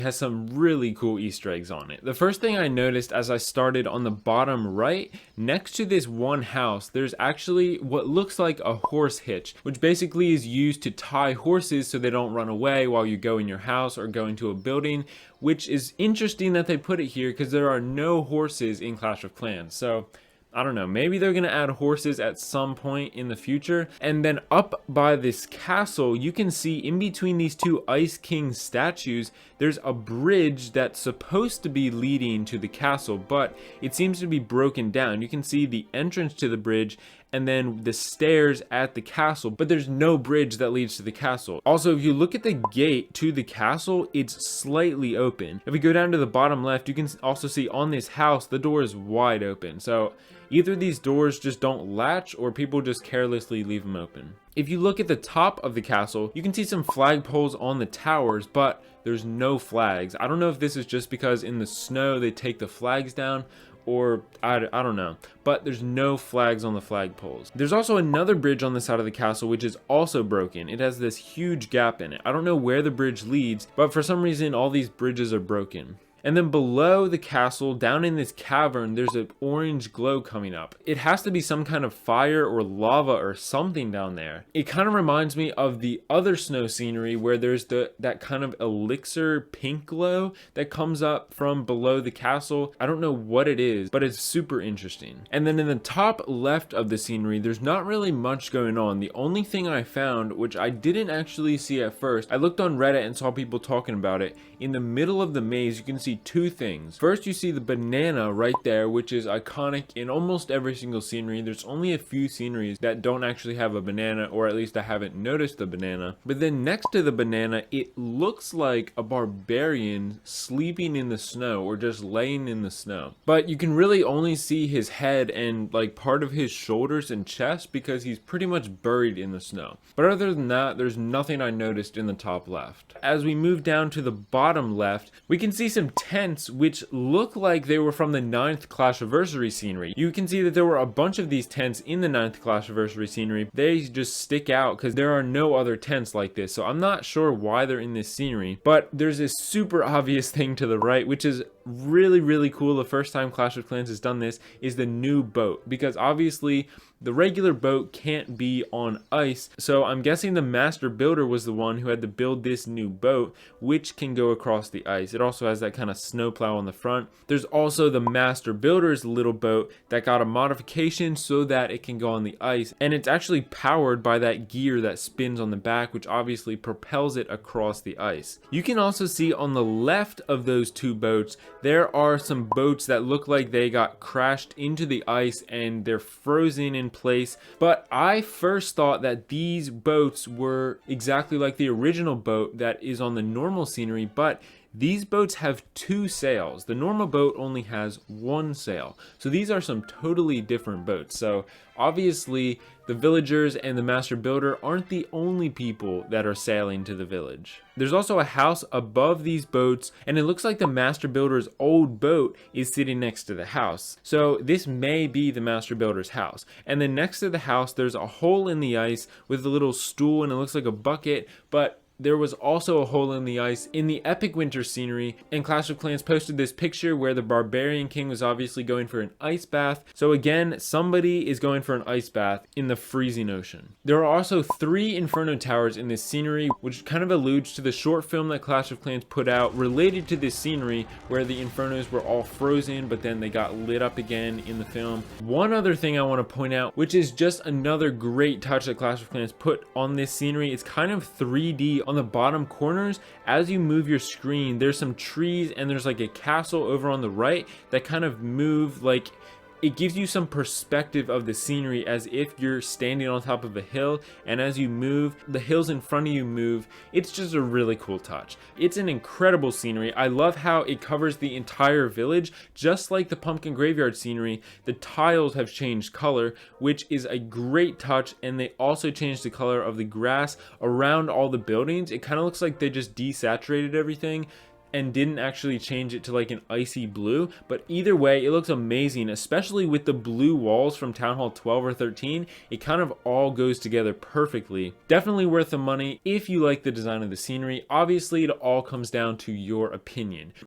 has some really cool Easter eggs on it. The first thing I noticed as I started on the bottom right, next to this one house, there's actually what looks like a horse hitch, which basically is used to tie horses so they don't run away while you go in your house or go into a building, which is interesting that they put it here because there are no horses in Clash of Clans. So I don't know, maybe they're gonna add horses at some point in the future. And then up by this castle, you can see in between these two Ice King statues, there's a bridge that's supposed to be leading to the castle, but it seems to be broken down. You can see the entrance to the bridge and then the stairs at the castle, but there's no bridge that leads to the castle. Also, if you look at the gate to the castle, it's slightly open. If we go down to the bottom left, you can also see on this house, the door is wide open. So either these doors just don't latch or people just carelessly leave them open. If you look at the top of the castle, you can see some flagpoles on the towers, but there's no flags. I don't know if this is just because in the snow they take the flags down, or I don't know, but there's no flags on the flagpoles. There's also another bridge on the side of the castle which is also broken. It has this huge gap in it. I don't know where the bridge leads, but for some reason all these bridges are broken. And then below the castle, down in this cavern, there's an orange glow coming up. It has to be some kind of fire or lava or something down there. It kind of reminds me of the other snow scenery where there's that kind of elixir pink glow that comes up from below the castle. I don't know what it is, but it's super interesting. And then in the top left of the scenery, there's not really much going on. The only thing I found, which I didn't actually see at first, I looked on Reddit and saw people talking about it. In the middle of the maze, you can see two things. First, you see the banana right there, which is iconic in almost every single scenery. There's only a few sceneries that don't actually have a banana, or at least I haven't noticed the banana. But then next to the banana, it looks like a barbarian sleeping in the snow or just laying in the snow. But you can really only see his head and like part of his shoulders and chest because he's pretty much buried in the snow. But other than that, there's nothing I noticed in the top left. As we move down to the bottom left, we can see some tents which look like they were from the 9th Clashiversary scenery. You can see that there were a bunch of these tents in the 9th Clashiversary scenery. They just stick out because there are no other tents like this. So I'm not sure why they're in this scenery, but there's this super obvious thing to the right, which is really cool. The first time Clash of Clans has done this is the new boat, because obviously the regular boat can't be on ice. So I'm guessing the master builder was the one who had to build this new boat, which can go across the ice. It also has that kind of snowplow on the front. There's also the master builder's little boat that got a modification so that it can go on the ice. And it's actually powered by that gear that spins on the back, which obviously propels it across the ice. You can also see on the left of those two boats, there are some boats that look like they got crashed into the ice and they're frozen in place. But I first thought that these boats were exactly like the original boat that is on the normal scenery, but these boats have two sails. The normal boat only has one sail. So these are some totally different boats. So obviously the villagers and the master builder aren't the only people that are sailing to the village. There's also a house above these boats, and it looks like the master builder's old boat is sitting next to the house. So this may be the master builder's house. And then next to the house, there's a hole in the ice with a little stool, and it looks like a bucket, but there was also a hole in the ice in the epic winter scenery, and Clash of Clans posted this picture where the barbarian king was obviously going for an ice bath. So again, somebody is going for an ice bath in the freezing ocean. There are also 3 inferno towers in this scenery, which kind of alludes to the short film that Clash of Clans put out related to this scenery where the infernos were all frozen but then they got lit up again in the film. One other thing I want to point out, which is just another great touch that Clash of Clans put on this scenery, it's kind of 3D. On the bottom corners, as you move your screen, there's some trees and there's like a castle over on the right that kind of move, like it gives you some perspective of the scenery as if you're standing on top of a hill, and as you move, the hills in front of you move. It's just a really cool touch. It's an incredible scenery. I love how it covers the entire village. Just like the pumpkin graveyard scenery, the tiles have changed color, which is a great touch, and they also changed the color of the grass around all the buildings. It kind of looks like they just desaturated everything. and didn't actually change it to like an icy blue, but either way it looks amazing, especially with the blue walls from Town Hall 12 or 13. It kind of all goes together perfectly. Definitely worth the money if you like the design of the scenery. Obviously it all comes down to your opinion.